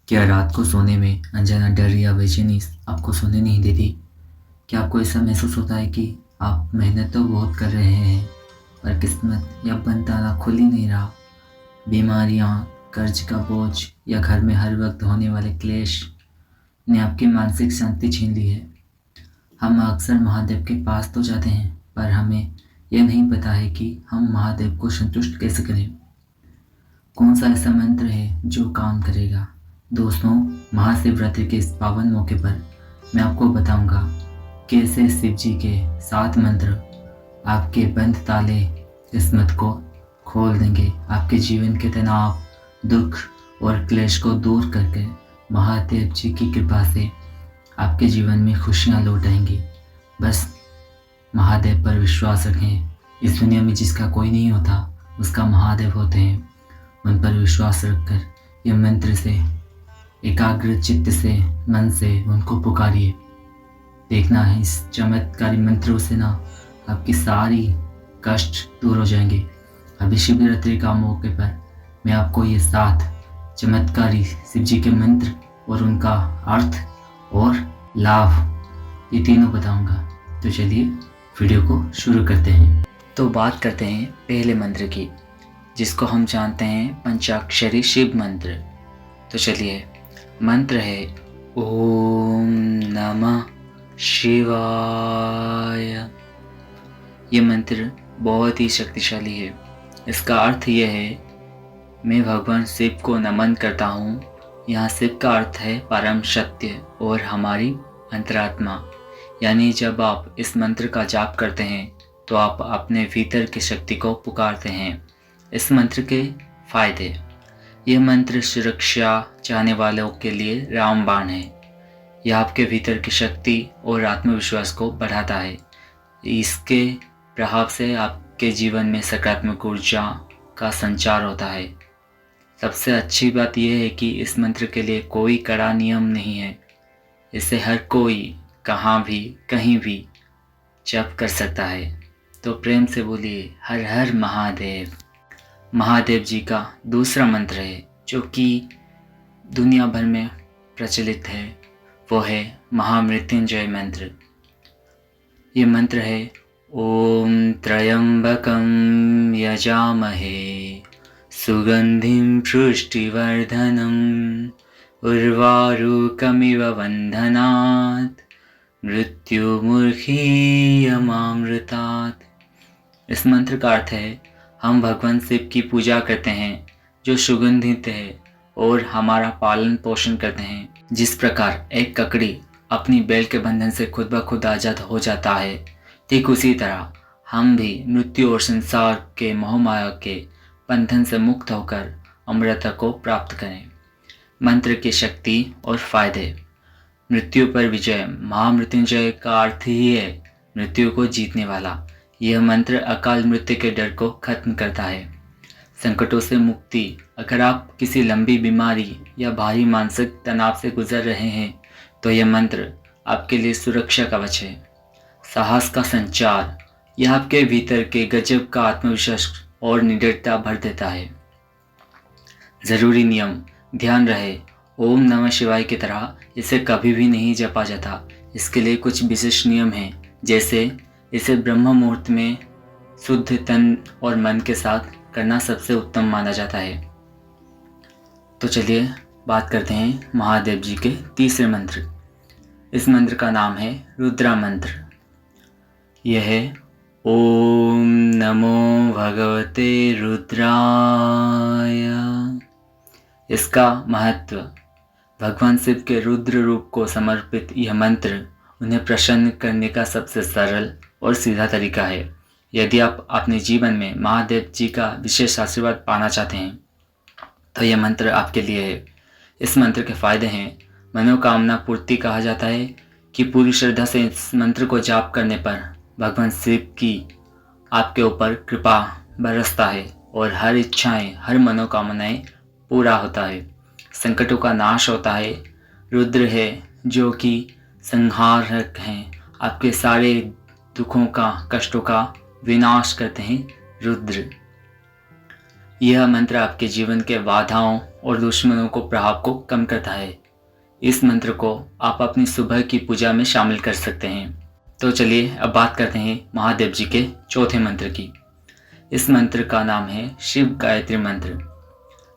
क्या रात को सोने में अनजाना डर या बेचैनी आपको सोने नहीं देती? क्या आपको ऐसा महसूस होता है कि आप मेहनत तो बहुत कर रहे हैं, पर किस्मत या बंद ताला खुल ही नहीं रहा? बीमारियाँ, कर्ज का बोझ या घर में हर वक्त होने वाले क्लेश ने आपकी मानसिक शांति छीन ली है। हम अक्सर महादेव के पास तो जाते हैं, पर हमें यह नहीं पता है कि हम महादेव को संतुष्ट कैसे करें। कौन सा ऐसा मंत्र है जो काम करेगा? दोस्तों, महाशिवरात्रि के इस पावन मौके पर मैं आपको बताऊंगा कैसे शिव जी के 7 मंत्र आपके बंद ताले किस्मत को खोल देंगे, आपके जीवन के तनाव, दुख और क्लेश को दूर करके महादेव जी की कृपा से आपके जीवन में खुशियाँ लौट आएंगी। बस महादेव पर विश्वास रखें। इस दुनिया में जिसका कोई नहीं होता, उसका महादेव होते हैं। उन पर विश्वास रखकर यह मंत्र से एकाग्र चित्त से मन से उनको पुकारिए। देखना है इस चमत्कारी मंत्रों से ना आपकी सारी कष्ट दूर हो जाएंगे। अभी शिवरात्रि का मौके पर मैं आपको ये 7 चमत्कारी शिव जी के मंत्र और उनका अर्थ और लाभ ये तीनों बताऊंगा। तो चलिए वीडियो को शुरू करते हैं। तो बात करते हैं पहले मंत्र की, जिसको हम जानते हैं पंचाक्षरी शिव मंत्र। तो चलिए, मंत्र है ओम नमः शिवाय। ये मंत्र बहुत ही शक्तिशाली है। इसका अर्थ यह है, मैं भगवान शिव को नमन करता हूँ। यहाँ शिव का अर्थ है परम सत्य और हमारी अंतरात्मा। यानी जब आप इस मंत्र का जाप करते हैं तो आप अपने भीतर की शक्ति को पुकारते हैं। इस मंत्र के फायदे, यह मंत्र सुरक्षा चाहने वालों के लिए रामबाण है। यह आपके भीतर की शक्ति और आत्मविश्वास को बढ़ाता है। इसके प्रभाव से आपके जीवन में सकारात्मक ऊर्जा का संचार होता है। सबसे अच्छी बात यह है कि इस मंत्र के लिए कोई कड़ा नियम नहीं है। इसे हर कोई कहाँ भी कहीं भी जप कर सकता है। तो प्रेम से बोलिए हर हर महादेव। महादेव जी का दूसरा मंत्र है जो कि दुनिया भर में प्रचलित है, वो है महामृत्युंजय मंत्र। ये मंत्र है ओम त्र्यंबकं यजामहे सुगंधिं पुष्टिवर्धनम् उर्वारुकमिव बन्धनात् मृत्युमुर्खीयमामृतात्। इस मंत्र का अर्थ है, हम भगवान शिव की पूजा करते हैं जो सुगंधित है और हमारा पालन पोषण करते हैं। जिस प्रकार एक ककड़ी अपनी बैल के बंधन से खुद ब खुद आज़ाद हो जाता है, ठीक उसी तरह हम भी मृत्यु और संसार के मोहमाया के बंधन से मुक्त होकर अमरता को प्राप्त करें। मंत्र की शक्ति और फायदे। मृत्यु पर विजय। महामृत्युंजय का अर्थ ही है मृत्यु को जीतने वाला। यह मंत्र अकाल मृत्यु के डर को खत्म करता है। संकटों से मुक्ति। अगर आप किसी लंबी बीमारी या भारी मानसिक तनाव से गुजर रहे हैं तो यह मंत्र आपके लिए सुरक्षा कवच है। साहस का संचार। यह आपके भीतर के गजब का आत्मविश्वास और निडरता भर देता है। जरूरी नियम। ध्यान रहे, ओम नमः शिवाय की तरह इसे कभी भी नहीं जपा जाता। इसके लिए कुछ विशेष नियम हैं, जैसे इसे ब्रह्म मुहूर्त में शुद्ध तन और मन के साथ करना सबसे उत्तम माना जाता है। तो चलिए बात करते हैं महादेव जी के तीसरे मंत्र। इस मंत्र का नाम है रुद्रा मंत्र। यह है ओम नमो भगवते रुद्राय। इसका महत्व, भगवान शिव के रुद्र रूप को समर्पित यह मंत्र उन्हें प्रसन्न करने का सबसे सरल और सीधा तरीका है। यदि आप अपने जीवन में महादेव जी का विशेष आशीर्वाद पाना चाहते हैं तो यह मंत्र आपके लिए है। इस मंत्र के फायदे हैं, मनोकामना पूर्ति। कहा जाता है कि पूरी श्रद्धा से इस मंत्र को जाप करने पर भगवान शिव की आपके ऊपर कृपा बरसता है और हर इच्छाएं, हर मनोकामनाएं पूरा होता है। संकटों का नाश होता है। रुद्र है जो कि संहारक हैं, आपके सारे दुखों का, कष्टों का विनाश करते हैं रुद्र। यह मंत्र आपके जीवन के बाधाओं और दुश्मनों को प्रभाव को कम करता है। इस मंत्र को आप अपनी सुबह की पूजा में शामिल कर सकते हैं। तो चलिए अब बात करते हैं महादेव जी के चौथे मंत्र की। इस मंत्र का नाम है शिव गायत्री मंत्र।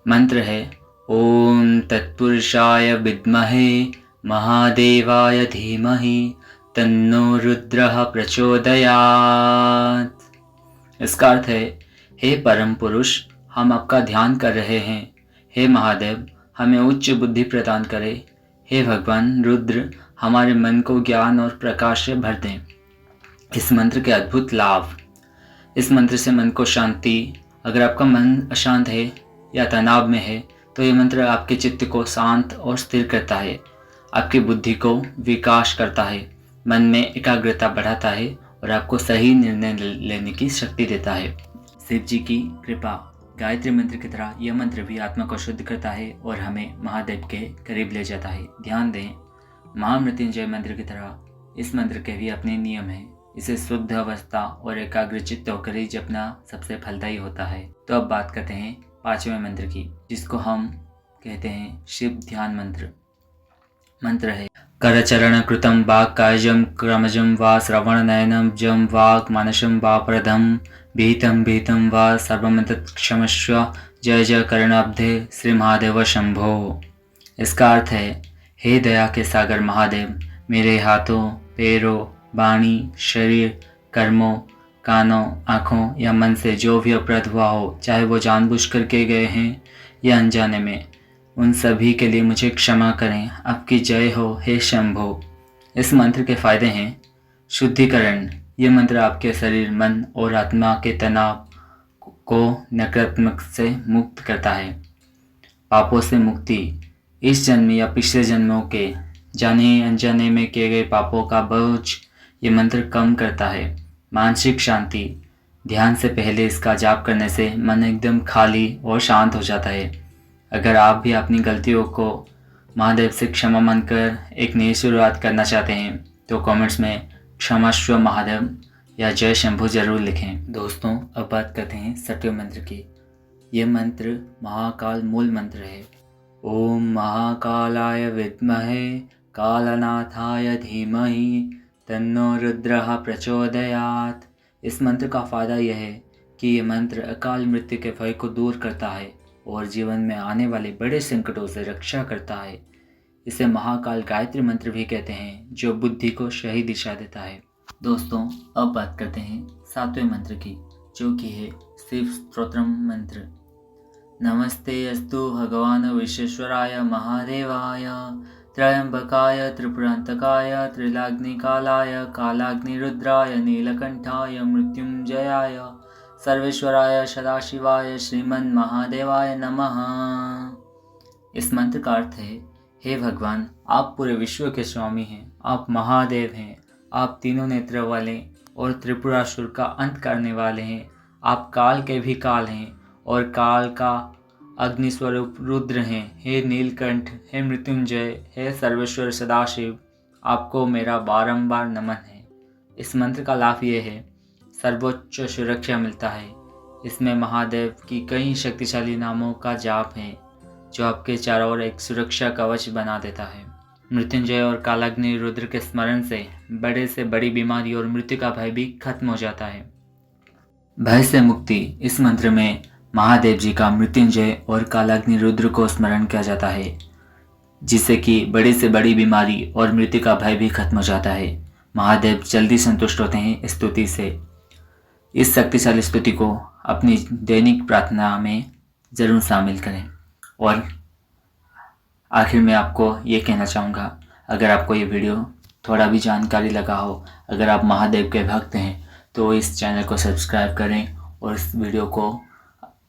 मंत्र है ओम तत्पुरुषाय विद्महे महादेवाय धीमहि तन्नो रुद्रः प्रचोदयात्। इसका अर्थ है, हे परम पुरुष, हम आपका ध्यान कर रहे हैं। हे महादेव, हमें उच्च बुद्धि प्रदान करें। हे भगवान रुद्र, हमारे मन को ज्ञान और प्रकाश से भर दें। इस मंत्र के अद्भुत लाभ। इस मंत्र से मन को शांति। अगर आपका मन अशांत है या तनाव में है तो ये मंत्र आपके चित्त को शांत और स्थिर करता है, आपकी बुद्धि को विकास करता है, मन में एकाग्रता बढ़ाता है और आपको सही निर्णय लेने की शक्ति देता है। शिव जी की कृपा। गायत्री मंत्र की तरह यह मंत्र भी आत्मा को शुद्ध करता है और हमें महादेव के करीब ले जाता है। ध्यान दें, महामृत्युंजय मंत्र की तरह इस मंत्र के भी अपने नियम हैं। इसे शुद्ध अवस्था और एकाग्रचित्त होकर ही जपना सबसे फलदायी होता है। तो अब बात करते हैं पांचवें मंत्र की, जिसको हम कहते हैं शिव ध्यान मंत्र। मंत्र है करचरण कृतं वाक् कायजं क्रमजं वा श्रवण नयनं जं वाक् मानसं वा प्रदं भीतं वा सर्वमतत् क्षमस्व जय जय करणाब्धे श्री महादेव शंभो। इसका अर्थ है, हे दया के सागर महादेव, मेरे हाथों, पैरों, वाणी, शरीर, कर्मों, कानों, आँखों या मन से जो भी अपराध हुआ हो, चाहे वो जानबूझकर किए गए हैं या अनजाने में, उन सभी के लिए मुझे क्षमा करें। आपकी जय हो हे शंभो। इस मंत्र के फायदे हैं शुद्धिकरण। ये मंत्र आपके शरीर, मन और आत्मा के तनाव को नकारात्मक से मुक्त करता है। पापों से मुक्ति। इस जन्म या पिछले जन्मों के जाने अनजाने में किए गए पापों का बोझ ये मंत्र कम करता है। मानसिक शांति। ध्यान से पहले इसका जाप करने से मन एकदम खाली और शांत हो जाता है। अगर आप भी अपनी गलतियों को महादेव से क्षमा मांगकर एक नई शुरुआत करना चाहते हैं तो कमेंट्स में क्षमाश्व महादेव या जय शंभु जरूर लिखें। दोस्तों, अब बात करते हैं छठवें मंत्र की। यह मंत्र महाकाल मूल मंत्र है। ओम महाकालाय विद्महे कालनाथाय धीमहि तन्नो रुद्रः प्रचोदयात्। इस मंत्र का फायदा यह है कि यह मंत्र अकाल मृत्यु के भय को दूर करता है और जीवन में आने वाले बड़े संकटों से रक्षा करता है। इसे महाकाल गायत्री मंत्र भी कहते हैं, जो बुद्धि को सही दिशा देता है। दोस्तों, अब बात करते हैं सातवें मंत्र की, जो कि है शिव स्तोत्रम मंत्र। नमस्ते अस्तु भगवान विश्वेश्वराय महादेवाय त्रयंबकाय त्रिपुरांतकाय त्रिलाग्निकालाय कालाग्निरुद्राय नीलकंठाय मृत्युंजयाय सर्वेश्वराय सदाशिवाय श्रीमन महादेवाय नमः। इस मंत्र का अर्थ है, हे भगवान, आप पूरे विश्व के स्वामी हैं, आप महादेव हैं, आप तीनों नेत्र वाले और त्रिपुरासुर का अंत करने वाले हैं। आप काल के भी काल हैं और काल का अग्निस्वरूप रुद्र हैं। हे नीलकंठ, हे मृत्युंजय, हे सर्वेश्वर सदाशिव, आपको मेरा बारंबार नमन है। इस मंत्र का लाभ ये है, सर्वोच्च सुरक्षा मिलता है। इसमें महादेव की कई शक्तिशाली नामों का जाप है, जो आपके चारों ओर एक सुरक्षा कवच बना देता है। मृत्युंजय और कालाग्नि रुद्र के स्मरण से बड़े से बड़ी बीमारी और मृत्यु का भय भी खत्म हो जाता है। भय से मुक्ति। इस मंत्र में महादेव जी का मृत्युंजय और कालाग्नि रुद्र को स्मरण किया जाता है, जिससे कि बड़ी से बड़ी बीमारी और मृत्यु का भय भी खत्म हो जाता है। महादेव जल्दी संतुष्ट होते हैं इस स्तुति से। इस शक्तिशाली स्तुति को अपनी दैनिक प्रार्थना में ज़रूर शामिल करें। और आखिर में आपको ये कहना चाहूँगा, अगर आपको ये वीडियो थोड़ा भी जानकारी लगा हो, अगर आप महादेव के भक्त हैं, तो इस चैनल को सब्सक्राइब करें और इस वीडियो को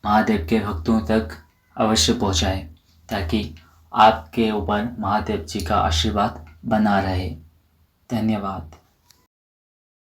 महादेव के भक्तों तक अवश्य पहुँचाएं, ताकि आपके ऊपर महादेव जी का आशीर्वाद बना रहे। धन्यवाद।